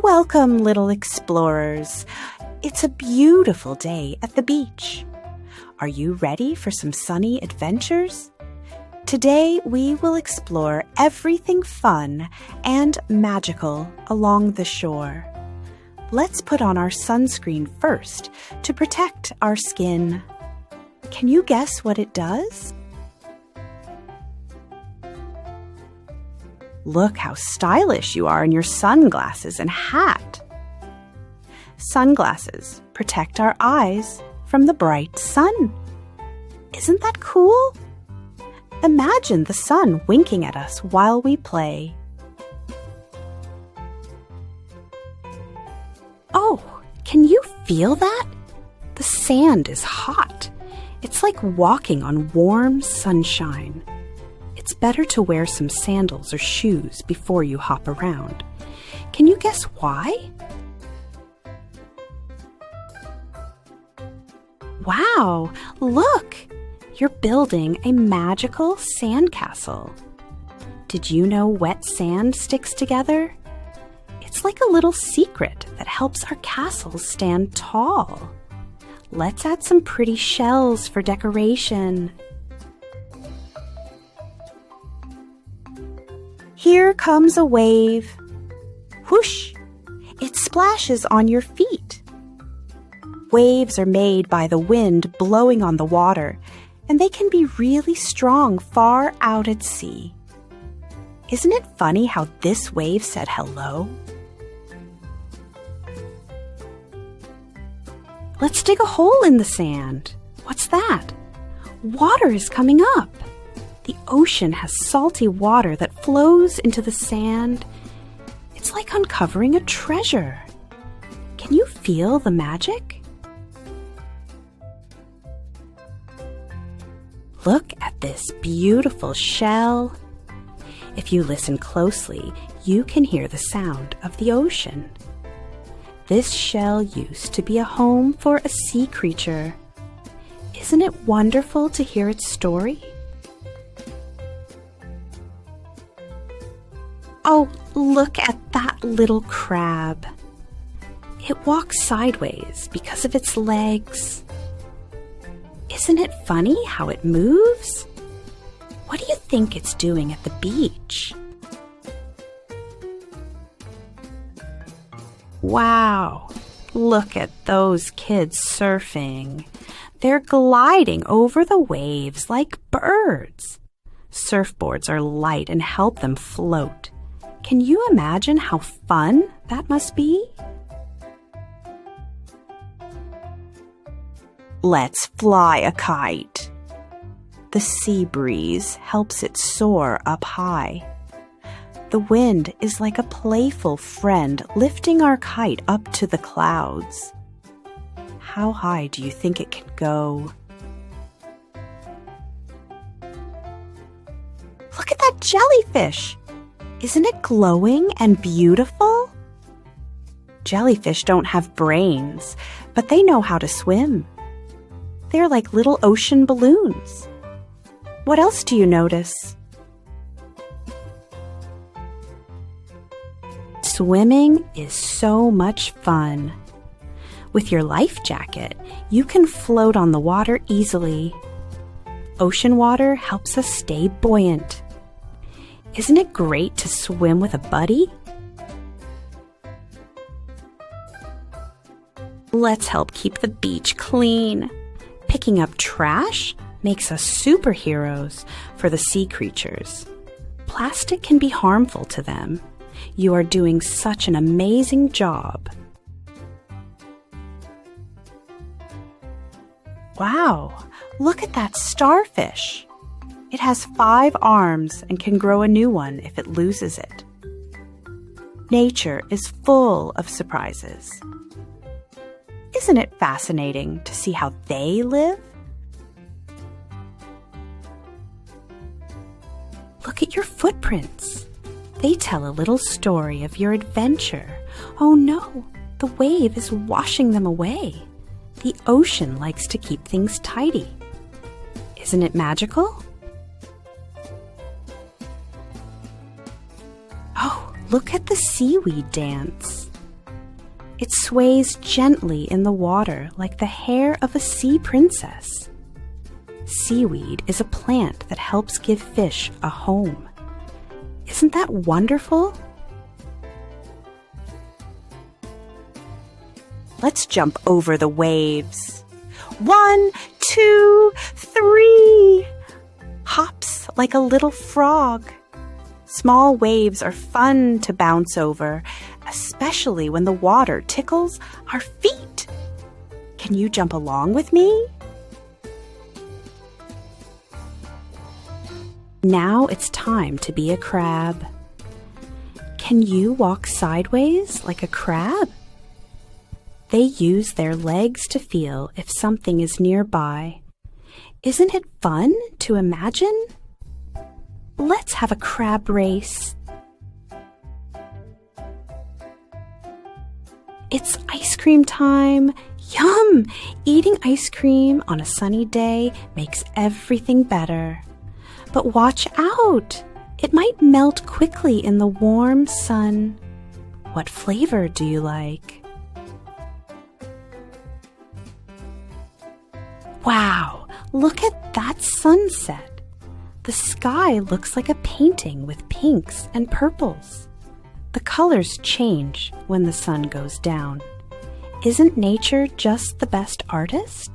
Welcome, little explorers. It's a beautiful day at the beach. Are you ready for some sunny adventures? Today we will explore everything fun and magical along the shore. Let's put on our sunscreen first to protect our skin. Can you guess what it does? Look how stylish you are in your sunglasses and hat. Sunglasses protect our eyes from the bright sun. Isn't that cool? Imagine the sun winking at us while we play. Oh, can you feel that? The sand is hot. It's like walking on warm sunshine. It's better to wear some sandals or shoes before you hop around. Can you guess why? Wow, look! You're building a magical sandcastle. Did you know wet sand sticks together? It's like a little secret that helps our castles stand tall. Let's add some pretty shells for decoration. Here comes a wave. Whoosh! It splashes on your feet. Waves are made by the wind blowing on the water, and they can be really strong far out at sea. Isn't it funny how this wave said hello? Let's dig a hole in the sand. What's that? Water is coming up. The ocean has salty water that flows into the sand. It's like uncovering a treasure. Can you feel the magic? Look at this beautiful shell. If you listen closely, you can hear the sound of the ocean. This shell used to be a home for a sea creature. Isn't it wonderful to hear its story? Oh, look at that little crab. It walks sideways because of its legs. Isn't it funny how it moves? What do you think it's doing at the beach? Wow, look at those kids surfing. They're gliding over the waves like birds. Surfboards are light and help them float. Can you imagine how fun that must be? Let's fly a kite. The sea breeze helps it soar up high. The wind is like a playful friend lifting our kite up to the clouds. How high do you think it can go? Look at that jellyfish! Isn't it glowing and beautiful? Jellyfish don't have brains, but they know how to swim. They're like little ocean balloons. What else do you notice? Swimming is so much fun. With your life jacket, you can float on the water easily. Ocean water helps us stay buoyant. Isn't it great to swim with a buddy? Let's help keep the beach clean. Picking up trash makes us superheroes for the sea creatures. Plastic can be harmful to them. You are doing such an amazing job. Wow, look at that starfish. It has 5 arms and can grow a new one if it loses it. Nature is full of surprises. Isn't it fascinating to see how they live? Look at your footprints. They tell a little story of your adventure. Oh no, the wave is washing them away. The ocean likes to keep things tidy. Isn't it magical? Oh, look at the seaweed dance. It sways gently in the water like the hair of a sea princess. Seaweed is a plant that helps give fish a home. Isn't that wonderful? Let's jump over the waves. 1, 2, 3. Hops like a little frog. Small waves are fun to bounce over, especially when the water tickles our feet. Can you jump along with me? Now it's time to be a crab. Can you walk sideways like a crab? They use their legs to feel if something is nearby. Isn't it fun to imagine? Let's have a crab race. It's ice cream time. Yum! Eating ice cream on a sunny day makes everything better. But watch out! It might melt quickly in the warm sun. What flavor do you like? Wow! Look at that sunset. The sky looks like a painting with pinks and purples. The colors change when the sun goes down. Isn't nature just the best artist?